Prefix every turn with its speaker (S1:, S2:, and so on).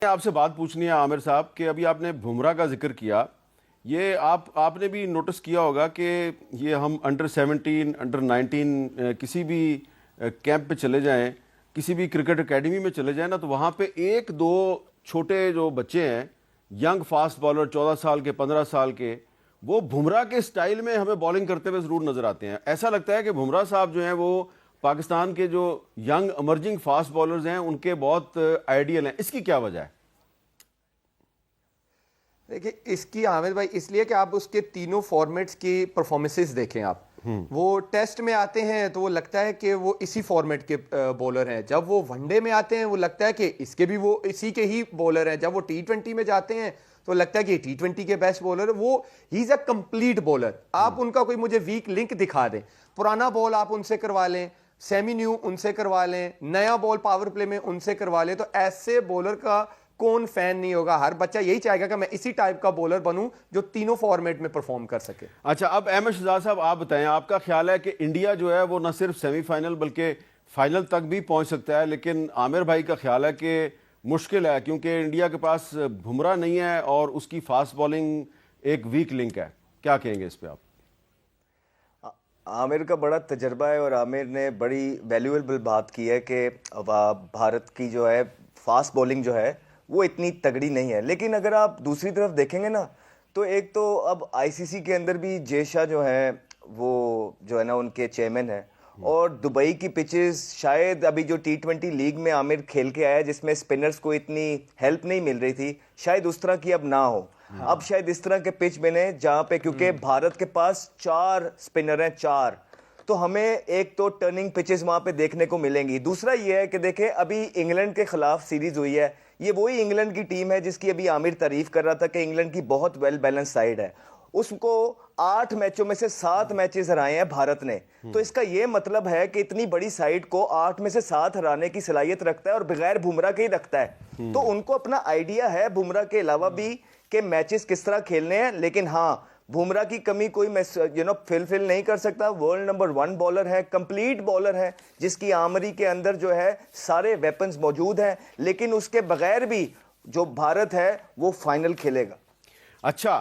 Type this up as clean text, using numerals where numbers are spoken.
S1: आपसे बात पूछनी है आमिर साहब कि अभी आपने बुमराह का जिक्र किया। ये आपने भी नोटिस किया होगा कि ये हम अंडर 17 अंडर 19 किसी भी कैंप पे चले जाएं, किसी भी क्रिकेट एकेडमी में चले जाएं ना, तो वहाँ पे एक दो छोटे जो बच्चे हैं, यंग फास्ट बॉलर 14 साल के 15 साल के, वो बुमराह के स्टाइल में हमें बॉलिंग करते हुए ज़रूर नज़र आते हैं। ऐसा लगता है कि बुमराह साहब जो हैं वो पाकिस्तान के जो यंग एमर्जिंग फास्ट बॉलर्स हैं उनके बहुत आइडियल हैं। इसकी क्या वजह है?
S2: देखिए, इसकी आमिर भाई इसलिए कि आप उसके तीनों फॉर्मेट्स की परफॉर्मेंसेस देखें। आप वो टेस्ट में आते हैं तो वो लगता है कि वो इसी फॉर्मेट के बॉलर हैं। जब वो वनडे में आते हैं वो लगता है कि इसके भी वो इसी के ही बॉलर हैं। जब वो T20 में जाते हैं तो लगता है कि T20 के बेस्ट बॉलर है। वो he is a complete bowler. आप उनका कोई मुझे वीक लिंक दिखा दें, पुराना बॉल आप उनसे करवा लें, सेमी न्यू उनसे करवा लें, नया बॉल पावर प्ले में उनसे करवा लें, तो ऐसे बॉलर का कौन फैन नहीं होगा? हर बच्चा यही चाहेगा कि मैं इसी टाइप का बॉलर बनूं जो तीनों फॉर्मेट में परफॉर्म कर सके।
S1: अच्छा, अब अहमद शहजाद साहब आप बताएं, आपका ख्याल है कि इंडिया जो है वो न सिर्फ सेमीफाइनल बल्कि फाइनल तक भी पहुंच सकता है, लेकिन आमिर भाई का ख्याल है कि मुश्किल है क्योंकि इंडिया के पास बुमराह नहीं है और उसकी फास्ट बॉलिंग एक वीक लिंक है। क्या कहेंगे इस पे आप?
S3: आमिर का बड़ा तजर्बा है और आमिर ने बड़ी वैल्यूएबल बात की है कि भारत की जो है फास्ट बॉलिंग जो है वो इतनी तगड़ी नहीं है। लेकिन अगर आप दूसरी तरफ देखेंगे ना, तो एक तो अब आईसीसी के अंदर भी जय शाह जो है वो जो है ना उनके चेयरमैन है, और दुबई की पिचेस शायद अभी जो T20 लीग में आमिर खेल के आया जिसमें स्पिनर्स को इतनी हेल्प नहीं मिल रही थी, शायद उस तरह की अब ना हो। अब शायद इस तरह के पिच बने जहां पे, क्योंकि भारत के पास 4 स्पिनर हैं, 4, तो हमें एक तो टर्निंग पिचेस वहां पे देखने को मिलेंगी। दूसरा ये है कि देखें अभी इंग्लैंड के खिलाफ सीरीज हुई है, ये वही इंग्लैंड की टीम है जिसकी अभी आमिर तारीफ कर रहा था कि इंग्लैंड की बहुत वेल बैलेंस साइड है। उसको 8 मैचों में से 7 मैचेस हराए हैं भारत ने। तो इसका यह मतलब है कि इतनी बड़ी साइड को 8 में से 7 हराने की सलाहियत रखता है और बगैर बुमराह के ही रखता है। तो उनको अपना आइडिया है बुमराह के अलावा भी कि मैचेस किस तरह खेलने हैं। लेकिन हाँ, बुमराह की कमी कोई फिल नहीं कर सकता। वर्ल्ड नंबर 1 बॉलर है, कंप्लीट बॉलर है, जिसकी आर्मरी के अंदर जो है सारे वेपन्स मौजूद हैं। लेकिन उसके बगैर भी जो भारत है वो फाइनल खेलेगा।
S1: अच्छा।